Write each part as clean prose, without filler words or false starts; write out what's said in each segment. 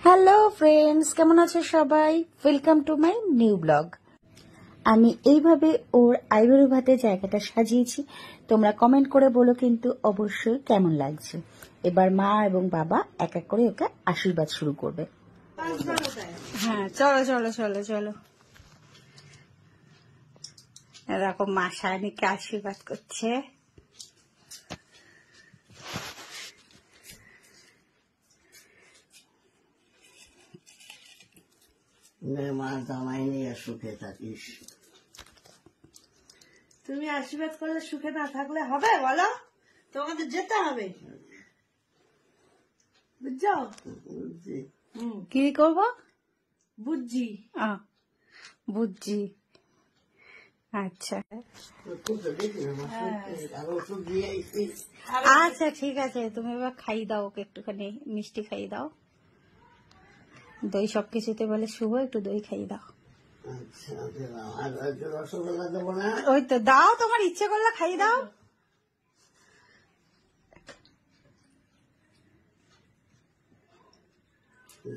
Hello friends, কেমন আছো সবাই? Welcome to my new blog. আমি এইভাবে ওর আইবুড়ো ভাতে জায়গাটা সাজিয়েছি। তোমরা কমেন্ট করে বলো কিন্তু অবশ্যই কেমন লাগছে। এবার মা এবং বাবা এক এক করে ওকে আশীর্বাদ শুরু করবে। হ্যাঁ, চলো চলো চলো চলো। এরকম মা সায়নীকে আশীর্বাদ করছে। মা জামাই নিয়ে সুখে থাকিস। তুমি আশীর্বাদ করলে সুখে না থাকলে হবে বলো? তোমাদের যেতে হবে, বুঝছো? কি করবো? বুঝছি। বুঝছি। আচ্ছা আচ্ছা, ঠিক আছে। তুমি এবার খাই দাও ওকে, একটুখানি মিষ্টি খাই দাও। দই সবকিছুতে বলে শুভ, একটু দই খাই দাও। রসগোল্লা দেবো না? ওই তো দাও, তোমার ইচ্ছে করলে খাই দাও।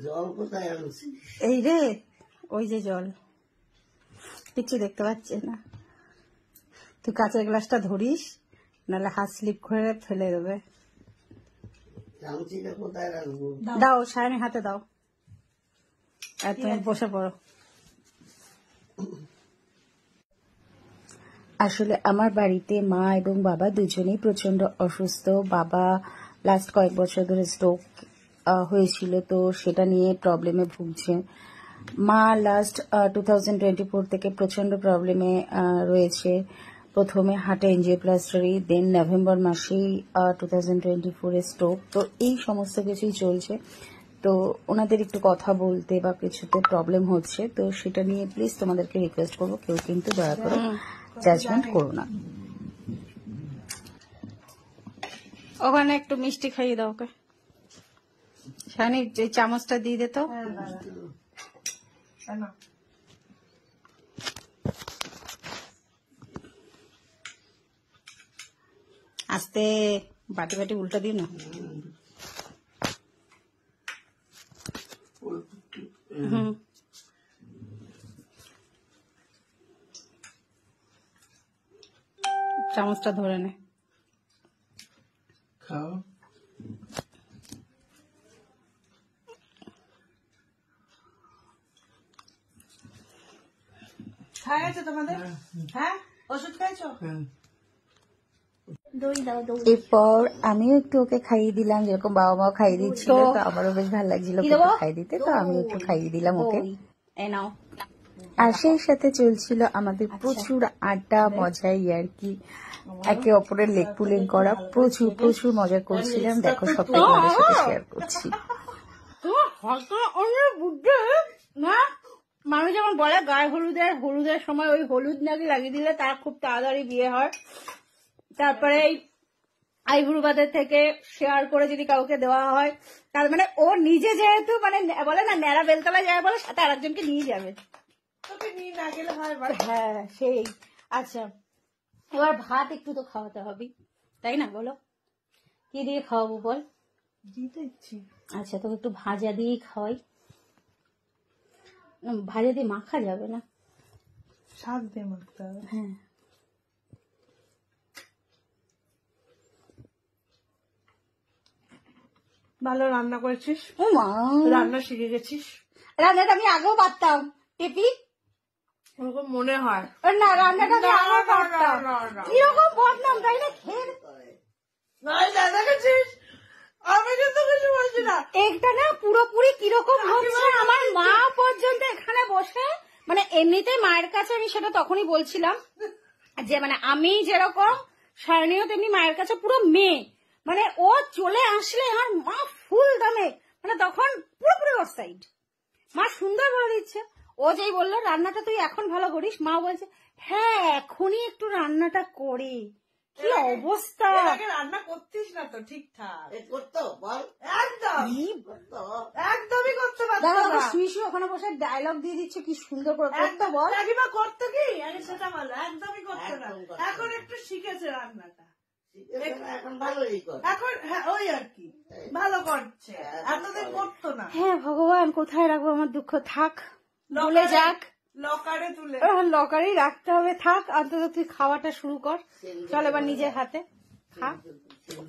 জল কোথায় আনছি? এই রে, ওই যে জল, কিছু দেখতে পাচ্ছে না। তুই কাঁচের গ্লাসটা ধরিস, নাহলে হাত স্লিপ করে ফেলে দেবে। চামচিটা কোথায় রাখবো? দাও, সায়নের হাতে দাও। আর তুমি বসে পড়ো। আসলে আমার বাড়িতে মা এবং বাবা দুজনেই প্রচন্ড অসুস্থ। বাবা লাস্ট কয়েক বছর ধরে স্ট্রোক হয়েছিল, তো সেটা নিয়ে প্রবলেমে ভুগছে। মা লাস্ট 2024 থেকে প্রচন্ড প্রবলেমে রয়েছে। প্রথমে হার্টে এনজিওপ্লাস্টি, দেন নভেম্বর মাসেই 2024 স্ট্রোক। তো এই সমস্ত কিছুই চলছে। তো ওনাদের একটু কথা বলতে বা কিছুতে প্রবলেম হচ্ছে, তো সেটা নিয়ে প্লিজ তোমাদেরকে রিকোয়েস্ট করবো, কেউ কিন্তু দয়া করে জাজমেন্ট করো না। ওখানে একটু মিষ্টি খাইয়ে দাও ওকে। শানি, যে চামচটা দিয়ে দে তো। আস্তে, বাটি বাটি উল্টা দিও না। চামচটা ধরে নে। খাও। খাইয়েছো তোমাদের? হ্যাঁ, ওষুধ খাইছো? এরপর আমিও একটু ওকে খাইয়ে দিলাম, যেরকম বাবা মাও খাইয়ে দিচ্ছিল। তো আমারও বেশ ভালো লাগছিল ওকে খাইয়ে দিতে, তো আমি একটু খাইয়ে দিলাম ওকে। আর সেই সাথে চলছিল আমাদের প্রচুর আড্ডা, মজা, ইয়ার্কি, একে অপরের লেগ পুলিং করা, প্রচুর প্রচুর মজা করছিলাম। দেখো, সবটাই তোমাদের সাথে শেয়ার করছি। মানুষ যেমন বলে গায়ে হলুদের সময় ওই হলুদ নাকি লাগিয়ে দিলে তার খুব তাড়াতাড়ি বিয়ে হয়। তারপরে এই আইবুড়ো ভাতের থেকে শেয়ার করে যদি কাউকে দেওয়া হয়, তার মানে ও নিজে যেহেতু মানে বলে না ন্যাড়া বেলতলা যায় বলে, সাথে আরেকজনকে নিয়ে যাবে। তোকে নিয়ে না গেলে হয়? হ্যাঁ, সেই। আচ্ছা, এবার ভাত একটু তো খাওয়াতে হবে, তাই না? বলো কি দিয়ে খাওয়াবো বল? দিতে ইচ্ছি। আচ্ছা, তোকে একটু ভাজা দিয়েই খাওয়াই। ভাজা দিয়ে মাখা যাবে না, শাক দিয়ে মাখতে হবে। হ্যাঁ। ভালো রান্না করেছিস, ও মা, রান্না শিখে গেছিস। রান্নাটা আমি আগেও পারতাম টেপি। ওরকম মনে হয় না, রান্নাটা আমি আগেও পারতাম। কিরকম বদনাম, তাই না? খেয়ে দেখেছিস, আমি কিন্তু কিছু বলছি না। একটা না পুরোপুরি কিরকম হচ্ছে, আমার মা পর্যন্ত এখানে বসে, মানে এমনিতে মায়ের কাছে আমি সেটা তখনই বলছিলাম যে মানে আমি যেরকম সায়নীও তেমনি মায়ের কাছে পুরো মেয়ে, মানে ও চলে আসলে আমার মা ফুল দামে, মানে তখন পুরোপুরি ওর সাইড। মা সুন্দর বলে দিচ্ছে। ও যেই বললো রান্নাটা তুই এখন ভালো করিস, মা বলছে হ্যাঁ এখনই একটু রান্নাটা করে। কি অবস্থা! রান্না করতিস না তো ঠিকঠাক। করতো বল? একদমই করতে পারতো না। শুয়ে শুয়ে ওখানে বসে ডায়লগ দিয়ে দিচ্ছে, কি সুন্দর করে করতে বল। কাকিমা করতো কি আগে সেটা বলো? একদমই করতো না, এখন একটু শিখেছে রান্নাটা। শিখেছে না, এখন ভালোই করে। এখন হ্যাঁ ওই আর কি ভালো করছে, এতদিন করতো না। হ্যাঁ ভগবান, কোথায় রাখবো আমার দুঃখ? থাক, বলে যাক, লকারে তুলে লকারেই রাখতে হবে। থাক, অন্তত তুই খাওয়াটা শুরু কর। চল এবার নিজের হাতে খা।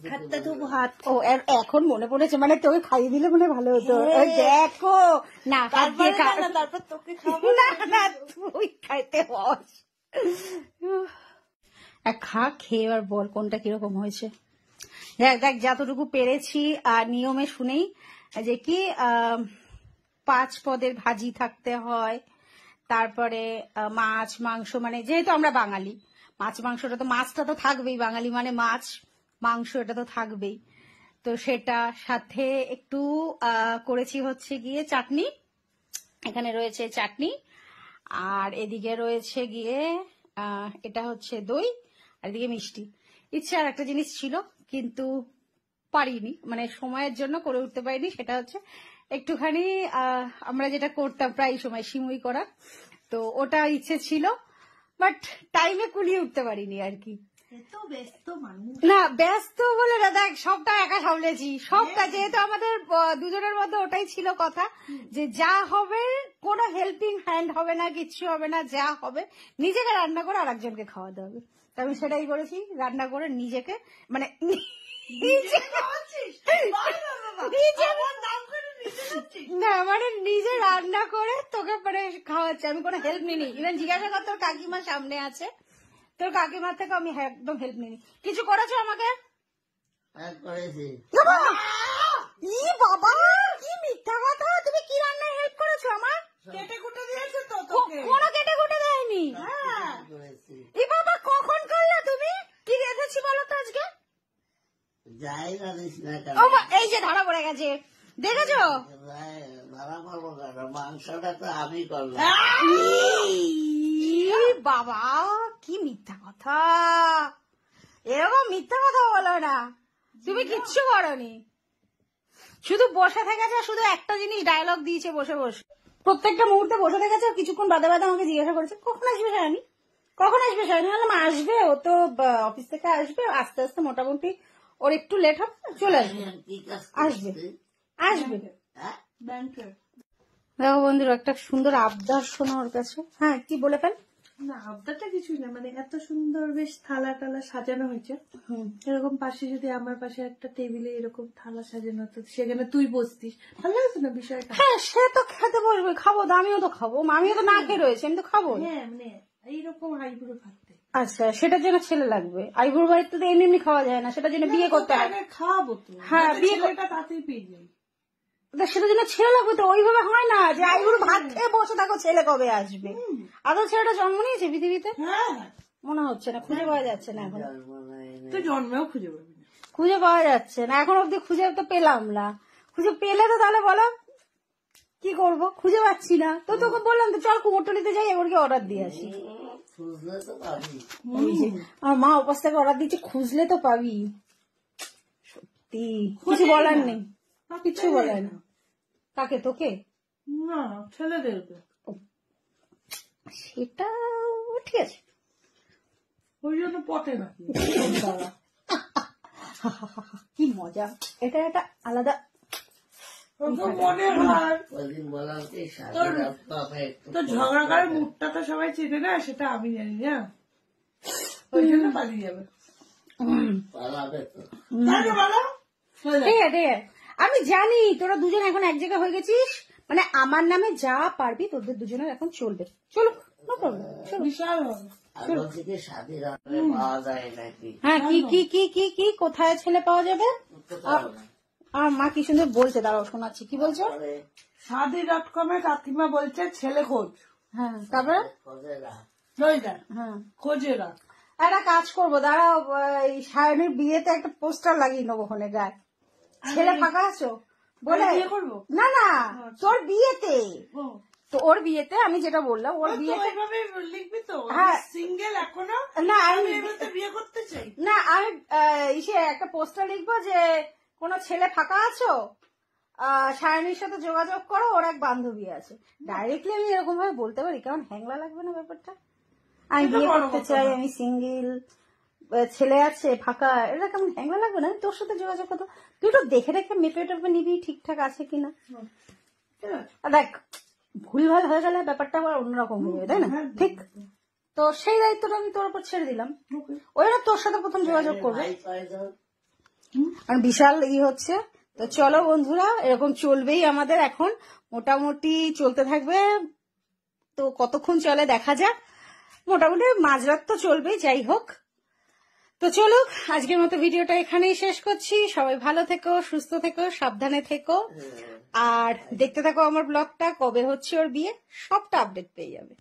হাতটা তো হাত, ও এখন মনে পড়েছে, মানে তোকে খাইয়ে দিলে মনে ভালো হতো। ওই দেখো না, হাত দিয়ে খা। তারপর তোকে খাবো। না না, তুই খাইতে বস। খা, খেয়ে আর বল কোনটা কিরকম হয়েছে। দেখ দেখ, যতটুকু পেরেছি আর নিয়মে শুনেই, যে কি 5 পদের ভাজি থাকতে হয়, তারপরে মাছ মাংস, মানে যেহেতু আমরা বাঙালি, মাছ মাংসটা তো, মাছটা তো থাকবেই, বাঙালি মানে মাছ মাংস এটা তো থাকবেই। তো সেটা সাথে একটু করেছি হচ্ছে গিয়ে চাটনি, এখানে রয়েছে চাটনি, আর এদিকে রয়েছে গিয়ে এটা হচ্ছে দই, আর এদিকে মিষ্টি। ইচ্ছে আর একটা জিনিস ছিল কিন্তু পারিনি, মানে সময়ের জন্য করে উঠতে পারিনি, সেটা হচ্ছে একটুখানি আমরা যেটা করতাম প্রায় সময় সিমুই করা, তো ওটা ইচ্ছে ছিল, বাট টাইমে কুলিয়ে উঠতে পারিনি আর কি। এত ব্যস্ত মানুষ না, ব্যস্ত বলে না, দেখ সবটা একা সামলেছি, সবটা, যেহেতু আমাদের দুজনের মধ্যে ওটাই ছিল কথা, যে যা হবে কোনো হেল্পিং হ্যান্ড হবে না, কিচ্ছু হবে না, যা হবে নিজেকে রান্না করে আর একজনকে খাওয়াতে হবে। তো আমি সেটাই করেছি, রান্না করে নিজেকে, মানে না, মানে নিজে রান্না করে তোকে মানে খাওয়াচ্ছে, আমি কোনো হেল্প নিইনি। ইভেন জিজ্ঞাসা কর, তোর কাকিমা সামনে আছে, তোর কাকিমার থেকে আমি একদম হেল্প নিইনি। কিছু করেছো আমাকে? হ্যাঁ, করেছি। ই বাবা, কি মিথ্যা কথা! তুমি কি রান্নায় হেল্প করেছো আমার? কেটে কুটে দিয়েছে তো তোকে। কোনো কেটে কুটে দেয়নি। করেছি। ই বাবা, কখন করলে তুমি? কি রেখেছি বলো তো আজকে? যাই না দিস না কেন? ও মা, এই যে ধরা পড়ে গেছে, দেখেছো? ধরা পাবো কেন? মাংসটা তো আমি করলাম। ই বাবা, কি মিথ্যা কথা! এরকম মিথ্যা কথা বলো না, তুমি কিচ্ছু করনি, শুধু বসে থেকেছে, শুধু একটা জিনিস ডায়লগ দিয়েছে বসে বসে, প্রত্যেকটা মুহূর্তে বসে থেকেছে, কিছুক্ষণ বাদে বাদে আমাকে জিজ্ঞাসা করেছে কখন আসবে সায়নী, কখন আসবে সায়নী। বললাম আসবে, ও তো অফিস থেকে আসবে, আস্তে আস্তে মোটামুটি ওর একটু লেট হবে, চলে আসবে, কি কাজ আসবে আসবে। হ্যাঁ, ব্যাংকে দেখো বন্ধুরা, একটা সুন্দর আবদার শোনো ওর কাছে। হ্যাঁ, কি বলে ফেল। না, আবদারটা কিছুই না, মানে এত সুন্দর বেশ থালা টালা সাজানো হয়েছে, এরকম পাশে যদি আমার পাশে একটা টেবিলে এরকম থালা সাজানো হতো, সেখানে তুই বসতিস, ভালো লাগতো না বিষয়টা? হ্যাঁ, সে তো খেতে বসবে, খাবো তো, আমিও তো খাবো, আমিও তো না খেয়ে রয়েছে, আমি তো খাবো। হ্যাঁ, মানে এইরকম আইবুড়ো থাকতে। আচ্ছা, সেটার জন্য ছেলে লাগবে? আইবুড়ো বাড়িতে তো এমনি এমনি খাওয়া যায় না, সেটার জন্য বিয়ে করতে হয়। আগে খাওয়াবো তো, হ্যাঁ, বিয়ে ছেলেটা তাতেই পেয়ে যাই। তা সেটার জন্য ছেলে লাগবে তো, ওইভাবে হয় না যে আইবুড়ো ভাত খেয়ে বসে থাকো, ছেলে কবে আসবে? আদৌ ছেলেটা জন্ম নিয়েছে পৃথিবীতে? হ্যাঁ, মনে হচ্ছে না, খুঁজে পাওয়া যাচ্ছে না এখন, তুই জন্মেও খুঁজে পাবি না। খুঁজে পাওয়া যাচ্ছে না এখন অব্দি, খুঁজে তো পেলাম না। খুঁজে পেলে তো তাহলে বলো কি করব, খুঁজে পাচ্ছি না তো, তোকে বললাম তো চল কুমোরটুলিতে যাই, এবার কি অর্ডার দিয়ে আসি। খুঁজলে তো পাবি। ওই যে আমার মা উপাস থেকে অর্ডার দিচ্ছে, খুঁজলে তো পাবি। সত্যি কিছু বলার নেই, কিছু বলার নেই। কাকে, তোকে? না, ছেলেদেরকে। সেটা ঠিক আছে, ওই জন্য পটে না। কি মজা, এটা একটা আলাদা। মনে হয় ওইদিন বললাম কি তো ঝগড়া করার মুখটা তো সবাই চেনে না, সেটা আমি জানি না, ওই জন্য পালিয়ে যাবে। পালাবে তো। তাকে বলো ঠিক আছে, ঠিক আছে, আমি জানি তোরা দুজন এখন এক জায়গায় হয়ে গেছিস, মানে আমার নামে যা পারবি তোদের দুজনের এখন চলবে, চলুক, নো প্রবলেম, চলো। বিশাল হবে। আগে থেকে স্বাধীন রাখলে পাওয়া যায় নাকি? হ্যাঁ, কি কি কি কি কি কোথায় ছেলে পাওয়া যাবে? আর মা কি সুন্দর বলছে, দাঁড়াও শোনাচ্ছি, কি বলছো? শাদি.com এ কাকিমা বলছে ছেলে খোঁজ। হ্যাঁ, তারপরে হ্যাঁ, খোঁজে রাখ। একটা কাজ করবো, দাঁড়াও, এই সায়নের বিয়েতে একটা পোস্টার লাগিয়ে নেবো ওখানে গায়ে, ছেলে ফাঁকা আছো বলে। বিয়ে করবো? না না, তোর বিয়েতে, তো ওর বিয়েতে আমি যেটা বললাম, ওর বিয়েতে এইভাবে লিখবি তো? হ্যাঁ। সিঙ্গেল এখনো না, আমি এমনিতে বিয়ে করতে চাই। না, আমি ইসে একটা পোস্টার লিখবো যে কোনো ছেলে ফাঁকা আছো, সায়নীর সাথে যোগাযোগ করো, ওর এক বান্ধবী আছে। ডাইরেক্টলি আমি এরকম ভাবে বলতে পারি, কারণ হ্যাংলা লাগবে না ব্যাপারটা? আমি বিয়ে করতে চাই, আমি সিঙ্গেল, ছেলে আছে ফাঁকা, এটা কেমন হ্যাংলা লাগবে না? তোর সাথে যোগাযোগ করতো, তুই তো দেখে দেখে মেপে টেপে নিবি ঠিকঠাক আছে কিনা। আর দেখ ভুলভাল হয়ে গেলে ব্যাপারটা আবার অন্যরকম হয়ে যাবে, তাই না? ঠিক, তো সেই দায়িত্বটা আমি তোর উপর ছেড়ে দিলাম। ওই না তোর সাথে প্রথম যোগাযোগ করবে, ভাই কয়জন? আর বিশাল হচ্ছে। তো চলো বন্ধুরা, এরকম চলবেই আমাদের এখন, মোটামুটি চলতে থাকবে। তো কতক্ষণ চলে দেখা যাক, মোটামুটি মাঝরাত তো চলবেই, যাই হোক। তো চলো আজকের মতো ভিডিওটা এখানেই শেষ করছি। সবাই ভালো থেকো, সুস্থ থেকো, সাবধানে থেকো, আর দেখতে থাকো আমার ব্লগটা। কবে হচ্ছে ওর বিয়ে সবটা আপডেট পেয়ে যাবে।